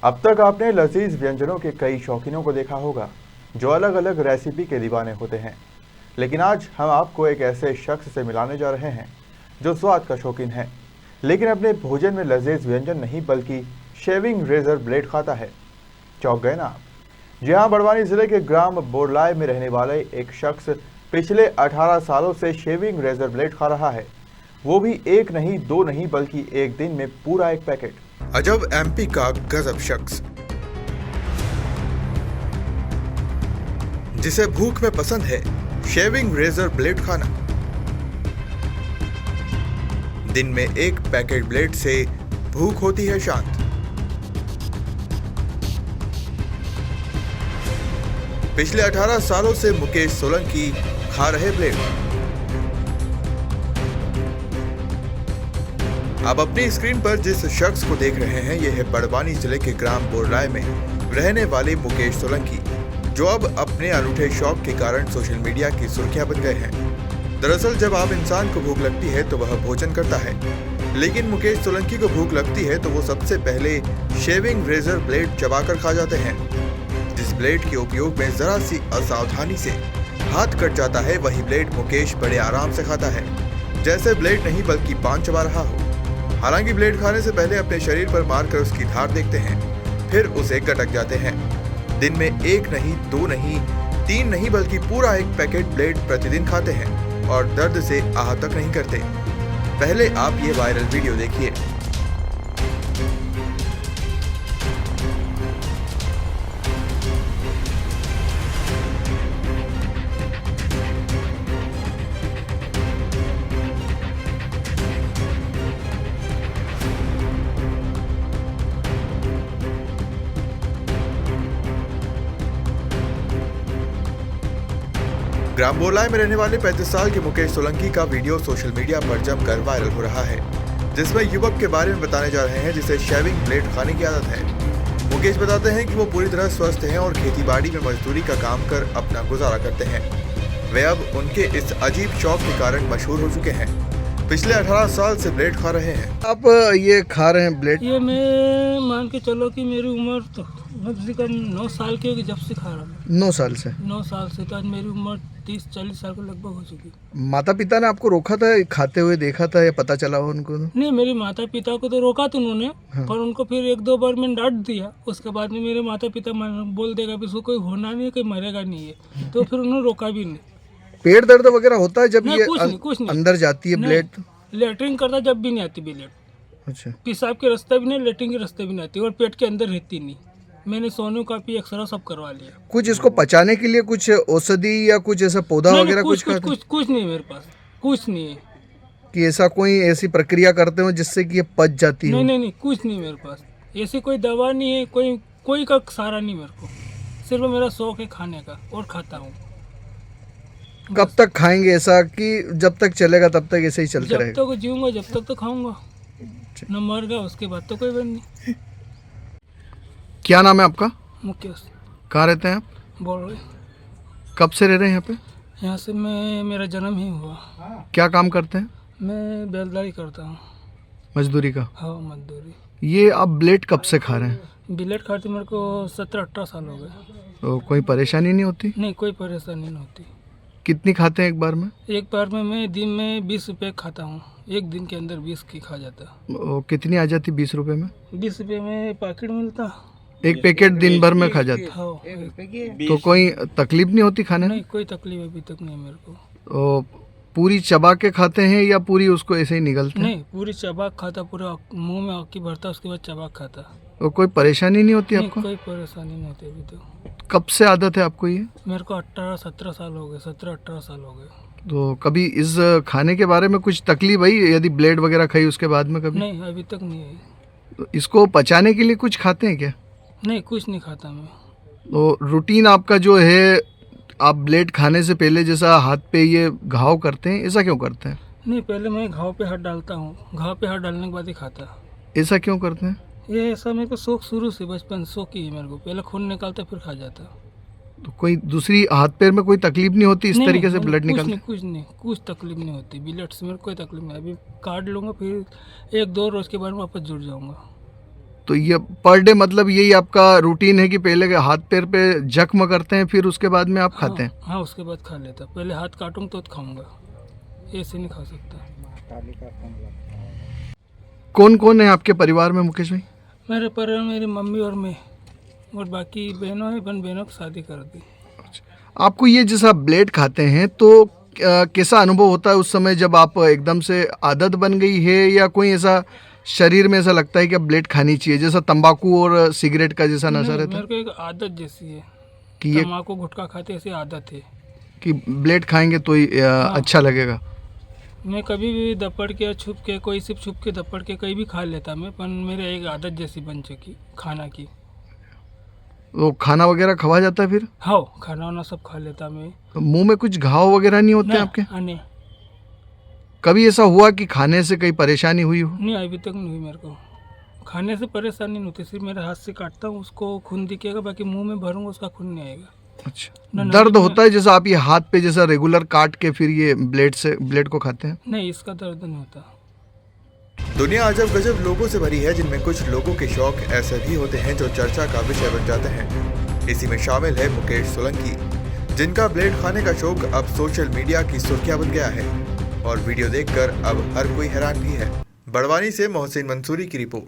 अब तक आपने लजीज व्यंजनों के कई शौकीनों को देखा होगा जो अलग अलग रेसिपी के दीवाने होते हैं, लेकिन आज हम आपको एक ऐसे शख्स से मिलाने जा रहे हैं जो स्वाद का शौकीन है, लेकिन अपने भोजन में लजीज व्यंजन नहीं बल्कि शेविंग रेजर ब्लेड खाता है। चौंक गए ना आप? जी हाँ, बड़वानी जिले के ग्राम बोरलाय में रहने वाले एक शख्स पिछले 18 सालों से शेविंग रेजर ब्लेड खा रहा है, वो भी एक नहीं दो नहीं बल्कि एक दिन में पूरा एक पैकेट। अजब एमपी का गजब शख्स जिसे भूख में पसंद है शेविंग रेजर ब्लेड खाना। दिन में एक पैकेट ब्लेड से भूख होती है शांत। पिछले 18 सालों से मुकेश सोलंकी खा रहे ब्लेड। आप अपनी स्क्रीन पर जिस शख्स को देख रहे हैं, यह है बड़वानी जिले के ग्राम बोरलाय में रहने वाले मुकेश सोलंकी, जो अब अपने अनूठे शौक के कारण सोशल मीडिया की सुर्खियां बन गए हैं। दरअसल जब आप इंसान को भूख लगती है तो वह भोजन करता है, लेकिन मुकेश सोलंकी को भूख लगती है तो वो सबसे पहले शेविंग रेजर ब्लेड चबाकर खा जाते हैं। जिस ब्लेड के उपयोग में जरा सी असावधानी से हाथ कट जाता है, वही ब्लेड मुकेश बड़े आराम से खाता है, जैसे ब्लेड नहीं बल्कि पान चबा रहा हो। हालांकि ब्लेड खाने से पहले अपने शरीर पर मारकर उसकी धार देखते हैं, फिर उसे गटक जाते हैं। दिन में एक नहीं दो नहीं तीन नहीं बल्कि पूरा एक पैकेट ब्लेड प्रतिदिन खाते हैं और दर्द से आह तक नहीं करते। पहले आप ये वायरल वीडियो देखिए। ग्राम बोरलाय में रहने वाले 35 साल के मुकेश सोलंकी का वीडियो सोशल मीडिया पर जमकर वायरल हो रहा है, जिसमें युवक के बारे में बताने जा रहे हैं जिसे शेविंग ब्लेड खाने की आदत है। मुकेश बताते हैं कि वो पूरी तरह स्वस्थ हैं और खेतीबाड़ी में मजदूरी का काम कर अपना गुजारा करते हैं। वे अब उनके इस अजीब शौक के कारण मशहूर हो चुके हैं। पिछले 18 साल से ब्लेड खा रहे हैं। आप ये खा रहे हैं ब्लेड? ये मैं मान के चलो कि मेरी उम्र तो कम से कम 9 साल की होगी जब से खा रहा हूँ। 9 साल से? 9 साल से। तो आज मेरी उम्र 30-40 साल के लगभग हो चुकी। माता पिता ने आपको रोका था खाते हुए, देखा था या पता चला हो उनको? नहीं, मेरे माता पिता को तो रोका था उन्होंने। हाँ। पर उनको फिर 1-2 बार मैंने डांट दिया। उसके बाद में मेरे माता पिता बोल देगा भी इसको कोई होना नहीं है, कोई मरेगा नहीं है, तो फिर उन्होंने रोका भी नहीं। पेट दर्द वगैरह होता है जब ये कुछ नहीं। अंदर जाती है ब्लेड? लेटरिन करता जब भी नहीं आती ब्लेड। अच्छा। पेशाब के रास्ते भी नहीं, लेटरिन के रास्ते भी नहीं आती और पेट के अंदर रहती नहीं। मैंने सोनोग्राफी एक्सरे सब करवा लिया। कुछ इसको पचाने के लिए कुछ औषधि या कुछ ऐसा पौधा वगैरह कुछ नहीं मेरे पास, कुछ नहीं है कि ऐसा कोई ऐसी प्रक्रिया करते हो जिससे कि ये पच जाती है? नहीं, कुछ नहीं मेरे पास। ऐसी कोई दवा नहीं है, कोई का सहारा नहीं मेरे को। सिर्फ मेरा शौक है खाने का और खाता हूँ। कब तक खाएंगे ऐसा कि जब तक चलेगा तब तक ऐसे ही चलते रहेगा? जब तक जीऊंगा जब तक तो खाऊंगा, न मर गया उसके बाद तो कोई बात नहीं। क्या नाम है आपका? मुकेश। कहाँ रहते हैं आप? बोल रहे। कब से रह रहे हैं यहाँ पे? यहाँ से मेरा जन्म ही हुआ। क्या काम करते हैं? मैं बेलदारी करता हूँ। मजदूरी का? हाँ, मजदूरी। ये आप ब्लेड कब से खा रहे हैं? ब्लेड खाते मेरे को 17-18 साल हो गए। तो कोई परेशानी नहीं होती? नहीं, कोई परेशानी नहीं होती। कितनी खाते हैं एक बार में? एक बार में मैं दिन में 20 रुपये खाता हूँ। एक दिन के अंदर 20 की खा जाता। कितनी आ जाती 20 रुपये में? 20 रुपये में पैकेट मिलता। एक पैकेट दिन भर में खा जाता? हाँ। तो कोई तकलीफ नहीं होती खाने में? नहीं, कोई तकलीफ अभी तक नहीं मेरे को। तो पूरी चबा के खाते हैं या पूरी उसको ऐसे ही निगलते हैं? नहीं, पूरी चबा खाता, पूरा मुंह में आकी भरता, उसके बाद चबा खाता। तो कोई परेशानी नहीं होती आपको? कोई परेशानी नहीं होती अभी तो। कब से आदत है आपको ये? मेरे को 18-17 साल हो गए, 17-18 साल हो गए। तो कभी इस खाने के बारे में कुछ तकलीफ आई यदि ब्लेड वगैरह खाई उसके बाद में कभी? नहीं, अभी तक नहीं आई। तो इसको पचाने के लिए कुछ खाते हैं क्या? नहीं, कुछ नहीं खाता मैं। तो रूटीन आपका जो है, आप ब्लेड खाने से पहले जैसा हाथ पे ये घाव करते हैं, ऐसा क्यों करते हैं? नहीं, पहले मैं घाव पे हाथ डालता हूँ, घाव पे हाथ डालने के बाद ही खाता। ऐसा क्यों करते हैं? ये ऐसा मेरे को शौक शुरू से, बचपन शौक ही है मेरे को। पहले खून निकालता फिर खा जाता। तो कोई दूसरी हाथ पैर में कोई तकलीफ नहीं होती इस तरीके से ब्लड निकालने? कुछ तकलीफ नहीं होती। ब्लड से मेरे कोई तकलीफ नहीं। अभी काट लूँगा, फिर 1-2 रोज के बाद वापस जुड़ जाऊँगा। तो ये पर डे मतलब यही आपका रूटीन है कि पहले के हाथ पैर पे जख्म करते हैं, फिर उसके बाद में आप खाते हैं? हाँ, उसके बाद खा लेता। पहले हाथ काटूंगा तो खाऊंगा, ऐसे नहीं खा सकता। कौन कौन है आपके परिवार में मुकेश भाई? मेरे परिवार में मेरी मम्मी और मैं, और बाकी बहनों है, बहनों की शादी कर दी। आपको ये जैसा ब्लेड खाते हैं तो कैसा अनुभव होता है उस समय जब आप एकदम से आदत बन गई है, या कोई ऐसा शरीर में ऐसा लगता है कि अब ब्लेड खानी चाहिए, जैसा तंबाकू और सिगरेट का जैसा नशा नहीं, रहता है मेरे को एक आदत जैसी है कि ये तम्बाकू गुटखा खाते ऐसी आदत है। कि ब्लेड खाएंगे तो ही अच्छा लगेगा? मैं कभी भी दपड़ के या छुप के, कोई सिर्फ छुप के दपड़ के कहीं भी खा लेता मैं, पर मेरे एक आदत जैसी बन चुकी खाना की। तो खाना वगैरह खवा जाता है फिर? हाँ, खाना वाना सब खा लेता मैं। तो मुंह में कुछ घाव वगैरह नहीं होते ना, आपके? नहीं, कभी ऐसा हुआ कि खाने से कहीं परेशानी हुई हो? नहीं अभी तक नहीं हुई मेरे को। खाने से परेशानी नहीं होती, सिर्फ मेरे हाथ से काटता हूँ उसको खून दिखेगा, बाकी मुंह में भरूंगा उसका खून नहीं आएगा। अच्छा, ना, दर्द होता है जैसा आप ये हाथ पे जैसा रेगुलर काट के फिर ये ब्लेड को खाते हैं? नहीं, इसका दर्द नहीं होता। दुनिया अजब गजब लोगों से भरी है, जिनमें कुछ लोगों के शौक ऐसे भी होते हैं जो चर्चा का विषय बन जाते हैं। इसी में शामिल है मुकेश सोलंकी, जिनका ब्लेड खाने का शौक अब सोशल मीडिया की सुर्खियां बन गया है और वीडियो देखकर अब हर कोई हैरान भी है। बड़वानी से मोहसिन मंसूरी की रिपोर्ट।